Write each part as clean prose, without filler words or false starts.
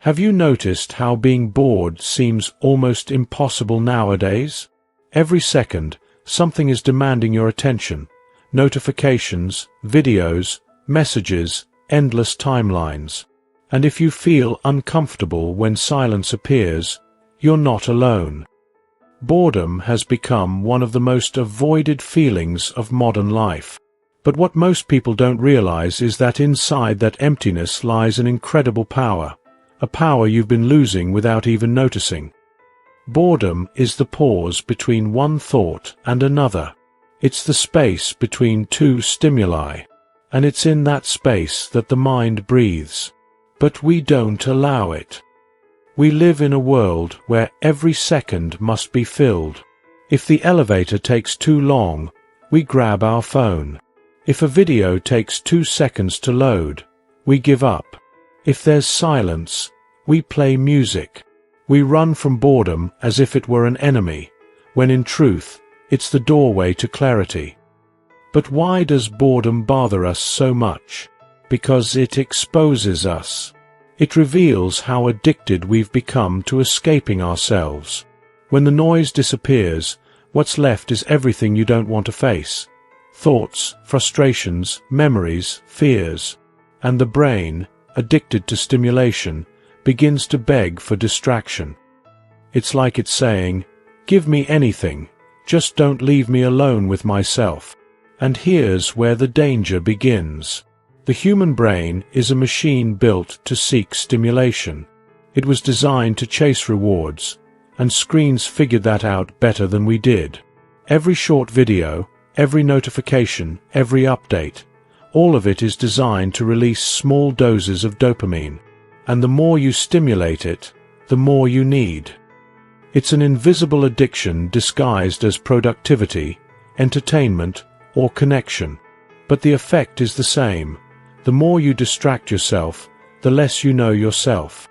Have you noticed how being bored seems almost impossible nowadays? Every second, something is demanding your attention. Notifications, videos, messages, endless timelines. And if you feel uncomfortable when silence appears, you're not alone. Boredom has become one of the most avoided feelings of modern life. But what most people don't realize is that inside that emptiness lies an incredible power, a power you've been losing without even noticing. Boredom is the pause between one thought and another. It's the space between two stimuli, and it's in that space that the mind breathes. But we don't allow it. We live in a world where every second must be filled. If the elevator takes too long, we grab our phone. If a video takes 2 seconds to load, we give up. If there's silence, we play music. We run from boredom as if it were an enemy, when in truth, it's the doorway to clarity. But why does boredom bother us so much? Because it exposes us. It reveals how addicted we've become to escaping ourselves. When the noise disappears, what's left is everything you don't want to face. Thoughts, frustrations, memories, fears. And the brain, addicted to stimulation, begins to beg for distraction. It's like it's saying, "Give me anything, just don't leave me alone with myself." And here's where the danger begins. The human brain is a machine built to seek stimulation. It was designed to chase rewards, and screens figured that out better than we did. Every short video, every notification, every update, all of it is designed to release small doses of dopamine. And the more you stimulate it, the more you need. It's an invisible addiction disguised as productivity, entertainment, or connection. But the effect is the same. The more you distract yourself, the less you know yourself.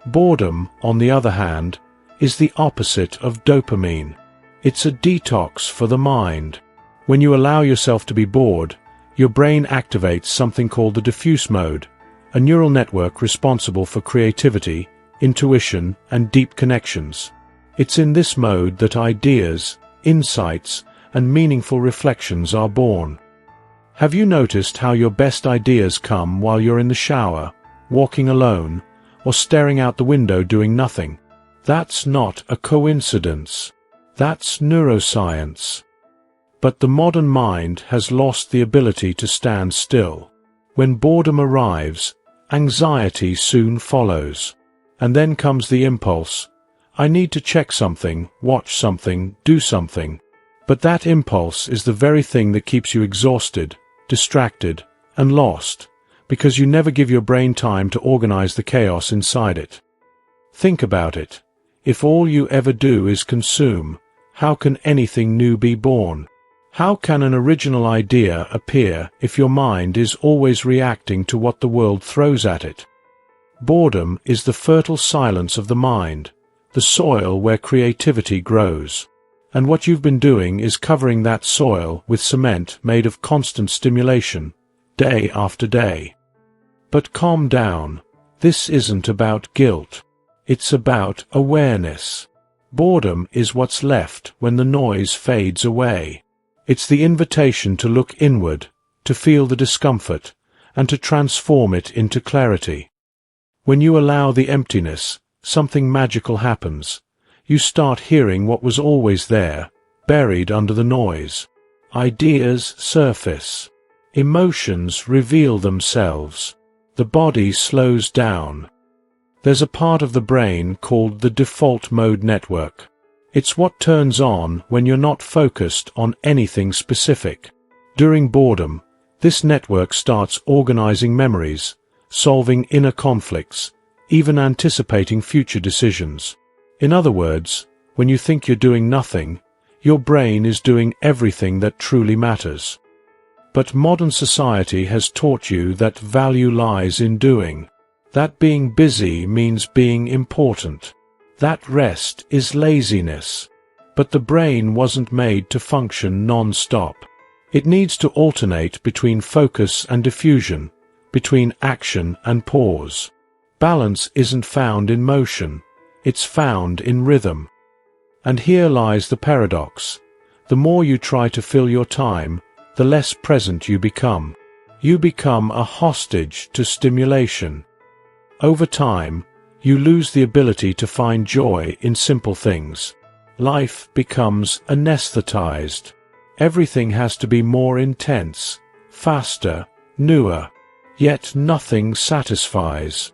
Boredom, on the other hand, is the opposite of dopamine. It's a detox for the mind. When you allow yourself to be bored, your brain activates something called the diffuse mode, a neural network responsible for creativity, intuition, and deep connections. It's in this mode that ideas, insights, and meaningful reflections are born. Have you noticed how your best ideas come while you're in the shower, walking alone, or staring out the window doing nothing? That's not a coincidence. That's neuroscience. But the modern mind has lost the ability to stand still. When boredom arrives, anxiety soon follows. And then comes the impulse. I need to check something, watch something, do something. But that impulse is the very thing that keeps you exhausted, distracted, and lost, because you never give your brain time to organize the chaos inside it. Think about it. If all you ever do is consume, how can anything new be born? How can an original idea appear if your mind is always reacting to what the world throws at it? Boredom is the fertile silence of the mind, the soil where creativity grows. And what you've been doing is covering that soil with cement made of constant stimulation, day after day. But calm down. This isn't about guilt. It's about awareness. Boredom is what's left when the noise fades away. It's the invitation to look inward, to feel the discomfort, and to transform it into clarity. When you allow the emptiness, something magical happens. You start hearing what was always there, buried under the noise. Ideas surface. Emotions reveal themselves. The body slows down. There's a part of the brain called the default mode network. It's what turns on when you're not focused on anything specific. During boredom, this network starts organizing memories, solving inner conflicts, even anticipating future decisions. In other words, when you think you're doing nothing, your brain is doing everything that truly matters. But modern society has taught you that value lies in doing, that being busy means being important, that rest is laziness. But the brain wasn't made to function non-stop. It needs to alternate between focus and diffusion, between action and pause. Balance isn't found in motion, it's found in rhythm. And here lies the paradox. The more you try to fill your time, the less present you become. You become a hostage to stimulation. Over time, you lose the ability to find joy in simple things. Life becomes anesthetized. Everything has to be more intense, faster, newer. Yet nothing satisfies.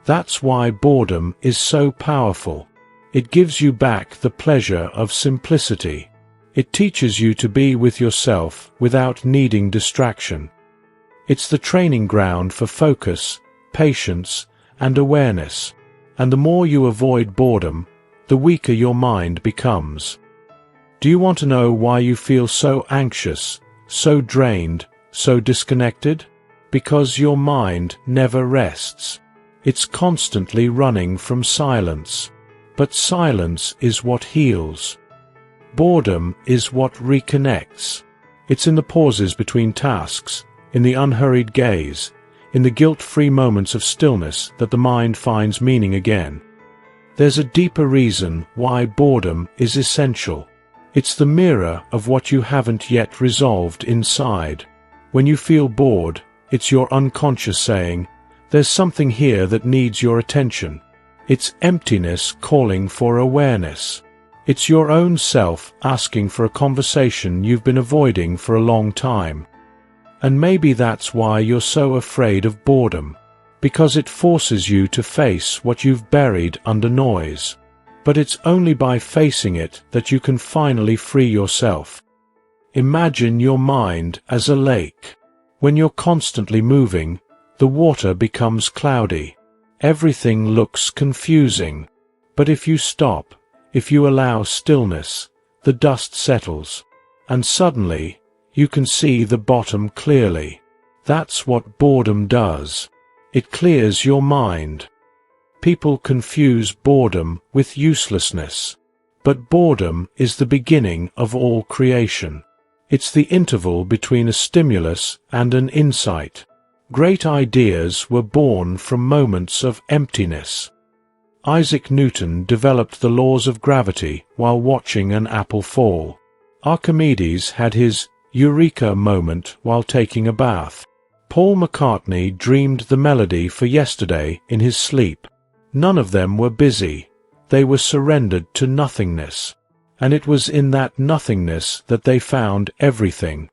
That's why boredom is so powerful. It gives you back the pleasure of simplicity. It teaches you to be with yourself without needing distraction. It's the training ground for focus, patience, and awareness. And the more you avoid boredom, the weaker your mind becomes. Do you want to know why you feel so anxious, so drained, so disconnected? Because your mind never rests. It's constantly running from silence. But silence is what heals. Boredom is what reconnects. It's in the pauses between tasks, in the unhurried gaze, in the guilt-free moments of stillness that the mind finds meaning again. There's a deeper reason why boredom is essential. It's the mirror of what you haven't yet resolved inside. When you feel bored, it's your unconscious saying, "There's something here that needs your attention." It's emptiness calling for awareness. It's your own self asking for a conversation you've been avoiding for a long time. And maybe that's why you're so afraid of boredom, because it forces you to face what you've buried under noise. But it's only by facing it that you can finally free yourself. Imagine your mind as a lake. When you're constantly moving, the water becomes cloudy. Everything looks confusing. But if you stop, if you allow stillness, the dust settles. And suddenly, you can see the bottom clearly. That's what boredom does. It clears your mind. People confuse boredom with uselessness. But boredom is the beginning of all creation. It's the interval between a stimulus and an insight. Great ideas were born from moments of emptiness. Isaac Newton developed the laws of gravity while watching an apple fall. Archimedes had his eureka moment while taking a bath. Paul McCartney dreamed the melody for Yesterday in his sleep. None of them were busy. They were surrendered to nothingness. And it was in that nothingness that they found everything.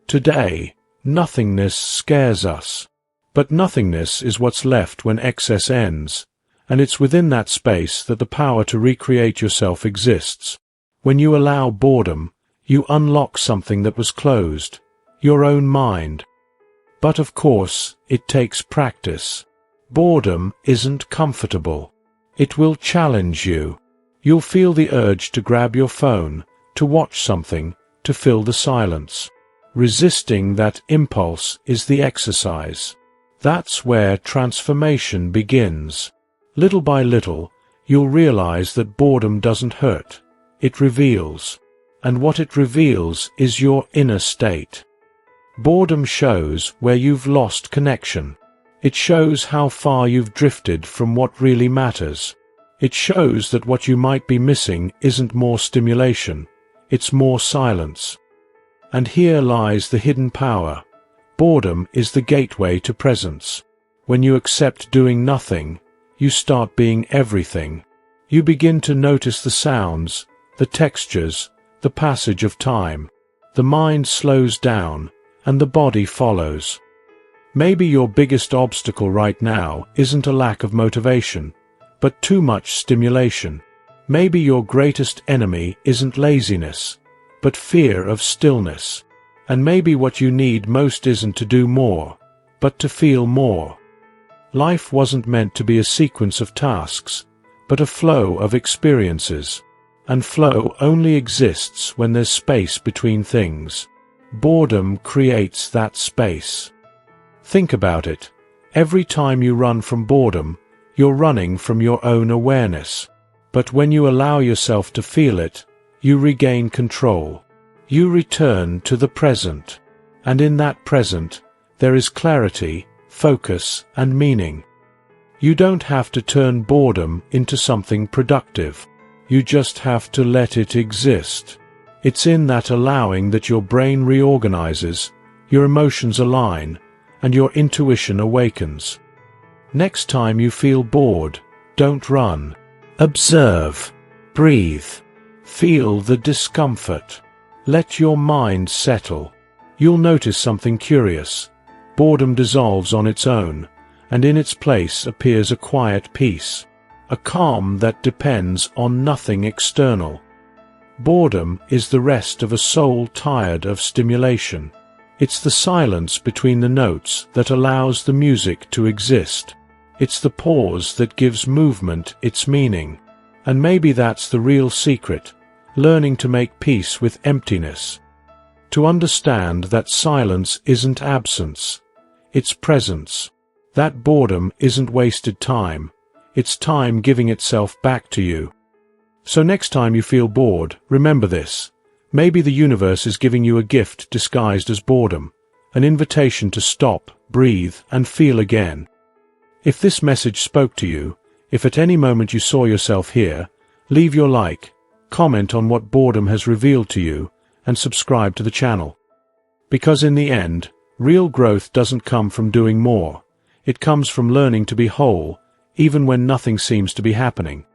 Today, nothingness scares us. But nothingness is what's left when excess ends. And it's within that space that the power to recreate yourself exists. When you allow boredom, you unlock something that was closed, your own mind. But of course, it takes practice. Boredom isn't comfortable. It will challenge you. You'll feel the urge to grab your phone, to watch something, to fill the silence. Resisting that impulse is the exercise. That's where transformation begins. Little by little, you'll realize that boredom doesn't hurt. It reveals. And what it reveals is your inner state. Boredom shows where you've lost connection. It shows how far you've drifted from what really matters. It shows that what you might be missing isn't more stimulation, it's more silence. And here lies the hidden power. Boredom is the gateway to presence. When you accept doing nothing, you start being everything. You begin to notice the sounds, the textures, the passage of time. The mind slows down, and the body follows. Maybe your biggest obstacle right now isn't a lack of motivation, but too much stimulation. Maybe your greatest enemy isn't laziness, but fear of stillness. And maybe what you need most isn't to do more, but to feel more. Life wasn't meant to be a sequence of tasks, but a flow of experiences. And flow only exists when there's space between things. Boredom creates that space. Think about it. Every time you run from boredom, you're running from your own awareness. But when you allow yourself to feel it, you regain control. You return to the present. And in that present, there is clarity, focus, and meaning. You don't have to turn boredom into something productive. You just have to let it exist. It's in that allowing that your brain reorganizes, your emotions align, and your intuition awakens. Next time you feel bored, don't run. Observe. Breathe. Feel the discomfort. Let your mind settle. You'll notice something curious. Boredom dissolves on its own, and in its place appears a quiet peace, a calm that depends on nothing external. Boredom is the rest of a soul tired of stimulation. It's the silence between the notes that allows the music to exist. It's the pause that gives movement its meaning. And maybe that's the real secret, learning to make peace with emptiness. To understand that silence isn't absence, it's presence. That boredom isn't wasted time, it's time giving itself back to you. So next time you feel bored, remember this. Maybe the universe is giving you a gift disguised as boredom, an invitation to stop, breathe, and feel again. If this message spoke to you, if at any moment you saw yourself here, leave your like, comment on what boredom has revealed to you, and subscribe to the channel. Because in the end, real growth doesn't come from doing more. It comes from learning to be whole, even when nothing seems to be happening.